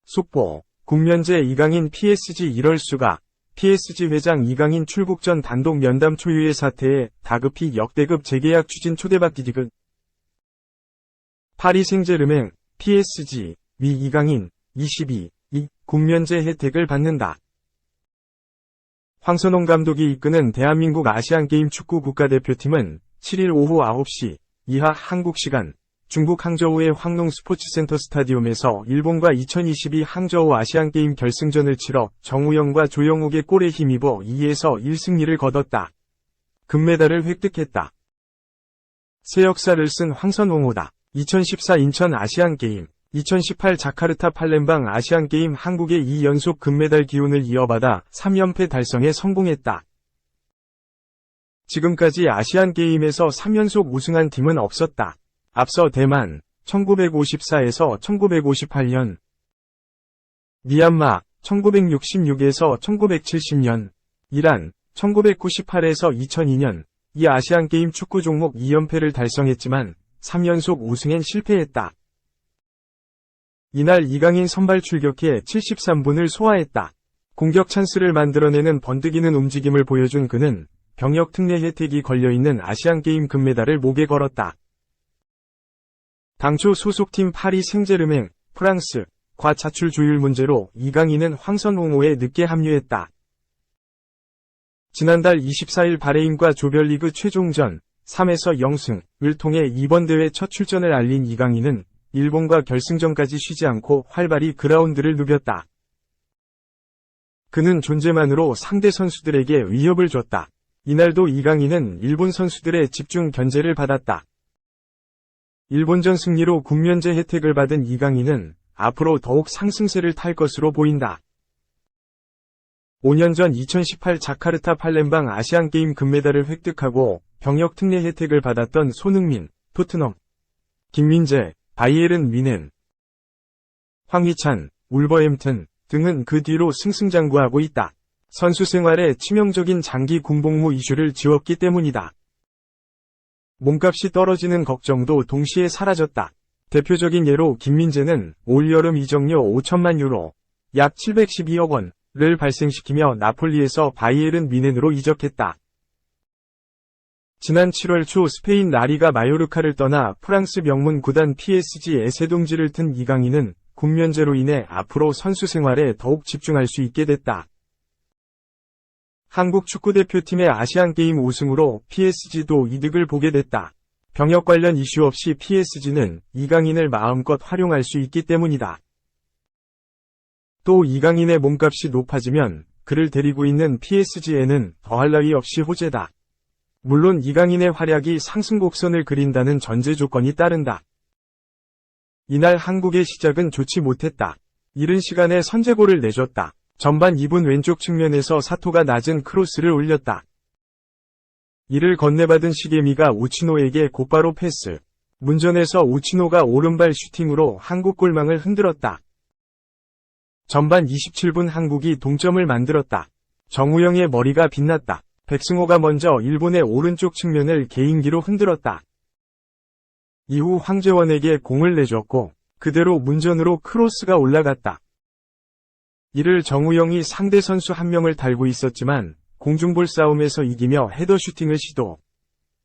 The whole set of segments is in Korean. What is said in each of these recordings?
속보, 국면제 이강인 PSG 이럴 수가. PSG 회장 이강인 출국 전 단독 면담 초유의 사태에 다급히 역대급 재계약 추진 초대받기. 파리 생제르맹, PSG, 위 이강인, 22, 국면제 혜택을 받는다. 황선홍 감독이 이끄는 대한민국 아시안게임 축구 국가대표팀은 7일 오후 9시 이하 한국 시간 중국 항저우의 황농 스포츠센터 스타디움에서 일본과 2022 항저우 아시안게임 결승전을 치러 정우영과 조영욱의 골에 힘입어 2에서 1승리를 거뒀다. 금메달을 획득했다. 새 역사를 쓴 황선홍호다. 2014 인천 아시안게임, 2018 자카르타 팔렘방 아시안게임 한국의 2연속 금메달 기운을 이어받아 3연패 달성에 성공했다. 지금까지 아시안게임에서 3연속 우승한 팀은 없었다. 앞서 대만, 1954에서 1958년, 미얀마, 1966에서 1970년, 이란, 1998에서 2002년, 이 아시안게임 축구 종목 2연패를 달성했지만 3연속 우승엔 실패했다. 이날 이강인 선발 출격해 73분을 소화했다. 공격 찬스를 만들어내는 번뜩이는 움직임을 보여준 그는 병역 특례 혜택이 걸려있는 아시안게임 금메달을 목에 걸었다. 당초 소속팀 파리 생제르맹, 프랑스과 차출 조율 문제로 이강인은 황선홍호에 늦게 합류했다. 지난달 24일 바레인과 조별리그 최종전 3에서 0승을 통해 이번 대회 첫 출전을 알린 이강인은 일본과 결승전까지 쉬지 않고 활발히 그라운드를 누볐다. 그는 존재만으로 상대 선수들에게 위협을 줬다. 이날도 이강인은 일본 선수들의 집중 견제를 받았다. 일본전 승리로 국면제 혜택을 받은 이강인은 앞으로 더욱 상승세를 탈 것으로 보인다. 5년 전 2018 자카르타 팔렘방 아시안게임 금메달을 획득하고 병역 특례 혜택을 받았던 손흥민, 토트넘, 김민재, 바이에른 뮌헨, 황희찬, 울버햄튼 등은 그 뒤로 승승장구하고 있다. 선수 생활에 치명적인 장기 군복무 이슈를 지웠기 때문이다. 몸값이 떨어지는 걱정도 동시에 사라졌다. 대표적인 예로 김민재는 올 여름 이적료 5천만 유로, 약 712억 원을 발생시키며 나폴리에서 바이에른 뮌헨으로 이적했다. 지난 7월 초 스페인 라리가 마요르카를 떠나 프랑스 명문 구단 PSG에 새동지를 튼 이강인은 국면제로 인해 앞으로 선수 생활에 더욱 집중할 수 있게 됐다. 한국 축구대표팀의 아시안게임 우승으로 PSG도 이득을 보게 됐다. 병역 관련 이슈 없이 PSG는 이강인을 마음껏 활용할 수 있기 때문이다. 또 이강인의 몸값이 높아지면 그를 데리고 있는 PSG에는 더할 나위 없이 호재다. 물론 이강인의 활약이 상승 곡선을 그린다는 전제 조건이 따른다. 이날 한국의 시작은 좋지 못했다. 이른 시간에 선제골을 내줬다. 전반 2분 왼쪽 측면에서 사토가 낮은 크로스를 올렸다. 이를 건네받은 시게미가 우치노에게 곧바로 패스. 문전에서 우치노가 오른발 슈팅으로 한국 골망을 흔들었다. 전반 27분 한국이 동점을 만들었다. 정우영의 머리가 빛났다. 백승호가 먼저 일본의 오른쪽 측면을 개인기로 흔들었다. 이후 황재원에게 공을 내줬고 그대로 문전으로 크로스가 올라갔다. 이를 정우영이 상대 선수 한 명을 달고 있었지만 공중볼 싸움에서 이기며 헤더 슈팅을 시도.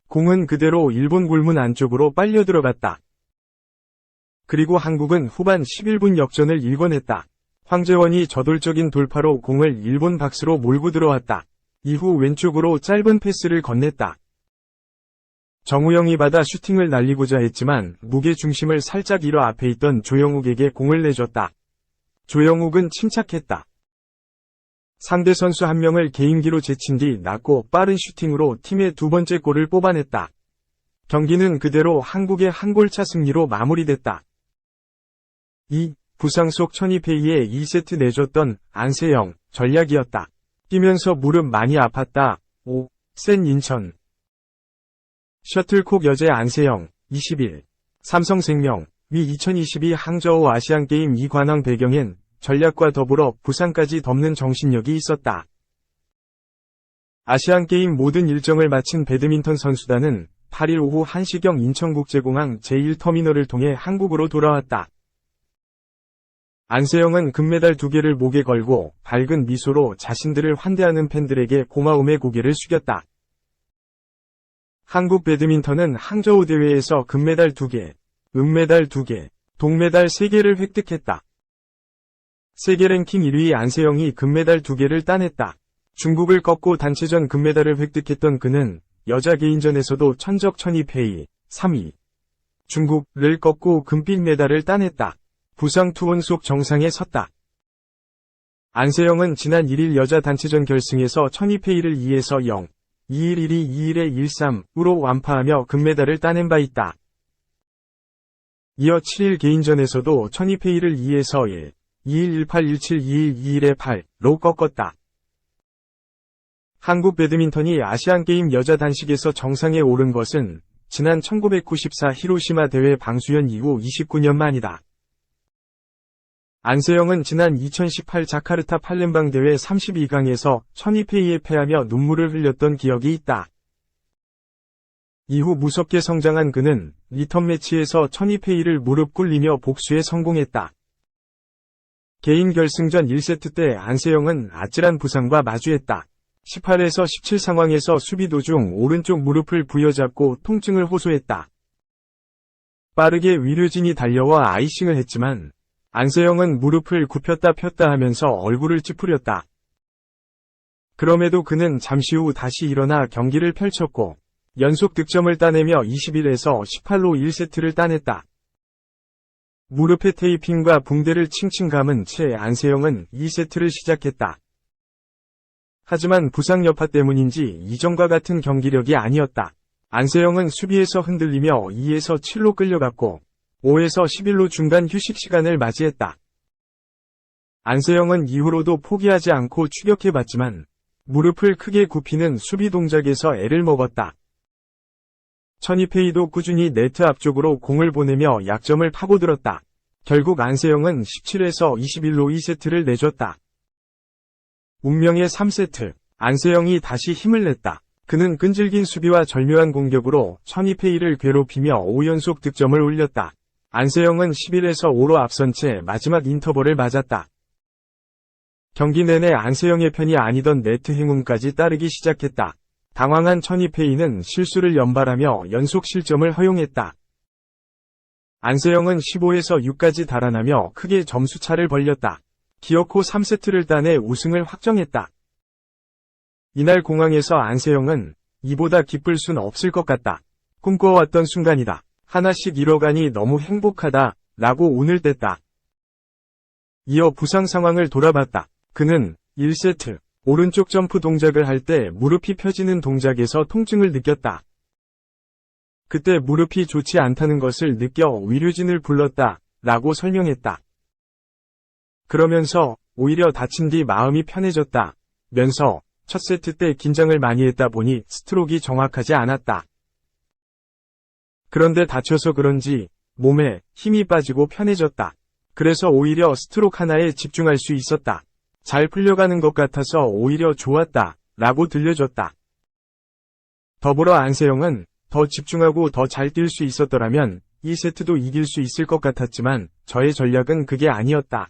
공은 그대로 일본 골문 안쪽으로 빨려 들어갔다. 그리고 한국은 후반 11분 역전을 일궈냈다. 황재원이 저돌적인 돌파로 공을 일본 박스로 몰고 들어왔다. 이후 왼쪽으로 짧은 패스를 건넸다. 정우영이 받아 슈팅을 날리고자 했지만 무게 중심을 살짝 잃어 앞에 있던 조영욱에게 공을 내줬다. 조영욱은 침착했다. 상대 선수 한 명을 개인기로 제친 뒤 낮고 빠른 슈팅으로 팀의 두 번째 골을 뽑아냈다. 경기는 그대로 한국의 한 골차 승리로 마무리됐다. 부상 속 천이페이에 2세트 내줬던 안세영 전략이었다. 뛰면서 무릎 많이 아팠다. 센 인천. 셔틀콕 여제 안세영, 21. 삼성생명, 위 2022 항저우 아시안게임 이관왕 배경엔 전략과 더불어 부상까지 덮는 정신력이 있었다. 아시안게임 모든 일정을 마친 배드민턴 선수단은 8일 오후 1시경 인천국제공항 제1터미널을 통해 한국으로 돌아왔다. 안세영은 금메달 2개를 목에 걸고 밝은 미소로 자신들을 환대하는 팬들에게 고마움의 고개를 숙였다. 한국 배드민턴은 항저우 대회에서 금메달 2개, 은메달 2개, 동메달 3개를 획득했다. 세계 랭킹 1위 안세영이 금메달 2개를 따냈다. 중국을 꺾고 단체전 금메달을 획득했던 그는 여자 개인전에서도 천적 1002패 3위. 중국을 꺾고 금빛 메달을 따냈다. 부상 투혼 속 정상에 섰다. 안세영은 지난 1일 여자 단체전 결승에서 1002패를 2에서 0, 2일 1위 2일에 1-3으로 완파하며 금메달을 따낸 바 있다. 이어 7일 개인전에서도 1002패를 2에서 1, 2일 18, 17, 2일 2일에 8로 꺾었다. 한국 배드민턴이 아시안게임 여자 단식에서 정상에 오른 것은 지난 1994 히로시마 대회 방수연 이후 29년 만이다. 안세영은 지난 2018 자카르타 팔렘방 대회 32강에서 1002패에 패하며 눈물을 흘렸던 기억이 있다. 이후 무섭게 성장한 그는 리턴 매치에서 1002패를 무릎 꿇리며 복수에 성공했다. 개인 결승전 1세트 때 안세영은 아찔한 부상과 마주했다. 18에서 17 상황에서 수비 도중 오른쪽 무릎을 부여잡고 통증을 호소했다. 빠르게 위류진이 달려와 아이싱을 했지만 안세영은 무릎을 굽혔다 폈다 하면서 얼굴을 찌푸렸다. 그럼에도 그는 잠시 후 다시 일어나 경기를 펼쳤고 연속 득점을 따내며 21에서 18로 1세트를 따냈다. 무릎에 테이핑과 붕대를 칭칭 감은 채 안세영은 2세트를 시작했다. 하지만 부상 여파 때문인지 이전과 같은 경기력이 아니었다. 안세영은 수비에서 흔들리며 2에서 7로 끌려갔고 5에서 11로 중간 휴식 시간을 맞이했다. 안세영은 이후로도 포기하지 않고 추격해봤지만 무릎을 크게 굽히는 수비 동작에서 애를 먹었다. 1002패도 꾸준히 네트 앞쪽으로 공을 보내며 약점을 파고들었다. 결국 안세영은 17에서 21로 2세트를 내줬다. 운명의 3세트, 안세영이 다시 힘을 냈다. 그는 끈질긴 수비와 절묘한 공격으로 1002패를 괴롭히며 5연속 득점을 올렸다. 안세영은 11에서 5로 앞선 채 마지막 인터벌을 맞았다. 경기 내내 안세영의 편이 아니던 네트 행운까지 따르기 시작했다. 당황한 1002패는 실수를 연발하며 연속 실점을 허용했다. 안세영은 15에서 6까지 달아나며 크게 점수차를 벌렸다. 기어코 3세트를 따내 우승을 확정했다. 이날 공항에서 안세영은 이보다 기쁠 순 없을 것 같다. 꿈꿔왔던 순간이다. 하나씩 이뤄가니 너무 행복하다. 라고 운을 뗐다. 이어 부상 상황을 돌아봤다. 그는 1세트 오른쪽 점프 동작을 할 때 무릎이 펴지는 동작에서 통증을 느꼈다. 그때 무릎이 좋지 않다는 것을 느껴 위류진을 불렀다. 라고 설명했다. 그러면서 오히려 다친 뒤 마음이 편해졌다. 면서 첫 세트 때 긴장을 많이 했다 보니 스트로크가 정확하지 않았다. 그런데 다쳐서 그런지 몸에 힘이 빠지고 편해졌다. 그래서 오히려 스트로크 하나에 집중할 수 있었다. 잘 풀려가는 것 같아서 오히려 좋았다. 라고 들려줬다. 더불어 안세영은 더 집중하고 더 잘 뛸 수 있었더라면 2세트도 이길 수 있을 것 같았지만 저의 전략은 그게 아니었다.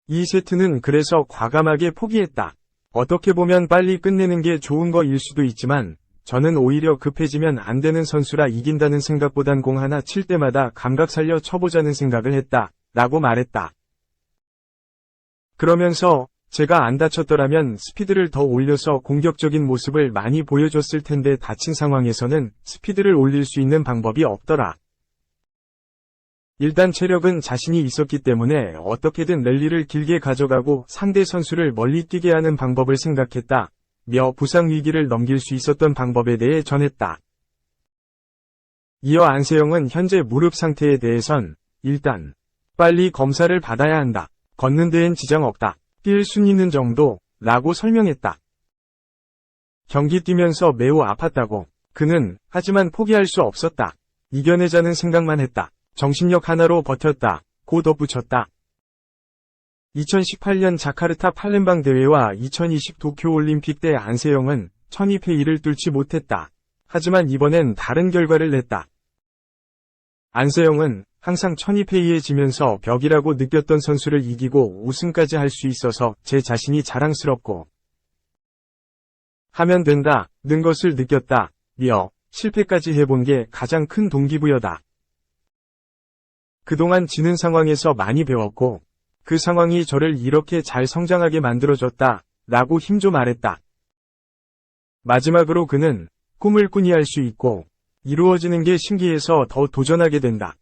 2세트는 그래서 과감하게 포기했다. 어떻게 보면 빨리 끝내는 게 좋은 거일 수도 있지만 저는 오히려 급해지면 안 되는 선수라 이긴다는 생각보단 공 하나 칠 때마다 감각 살려 쳐보자는 생각을 했다. 라고 말했다. 그러면서 제가 안 다쳤더라면 스피드를 더 올려서 공격적인 모습을 많이 보여줬을 텐데 다친 상황에서는 스피드를 올릴 수 있는 방법이 없더라. 일단 체력은 자신이 있었기 때문에 어떻게든 랠리를 길게 가져가고 상대 선수를 멀리 뛰게 하는 방법을 생각했다. 며 부상 위기를 넘길 수 있었던 방법에 대해 전했다. 이어 안세영은 현재 무릎 상태에 대해선 일단 빨리 검사를 받아야 한다. 걷는 데엔 지장 없다. 뛸 순 있는 정도 라고 설명했다. 경기 뛰면서 매우 아팠다고. 그는 하지만 포기할 수 없었다. 이겨내자는 생각만 했다. 정신력 하나로 버텼다. 고 덧붙였다. 2018년 자카르타 팔렘방 대회와 2020 도쿄올림픽 때 안세영은 1002패를 뚫지 못했다. 하지만 이번엔 다른 결과를 냈다. 안세영은 항상 천이페이해지면서 벽이라고 느꼈던 선수를 이기고 우승까지 할 수 있어서 제 자신이 자랑스럽고 하면 된다, 는 것을 느꼈다, 며 실패까지 해본 게 가장 큰 동기부여다. 그동안 지는 상황에서 많이 배웠고 그 상황이 저를 이렇게 잘 성장하게 만들어줬다, 라고 힘줘 말했다. 마지막으로 그는 꿈을 꾸니 할 수 있고 이루어지는 게 신기해서 더 도전하게 된다.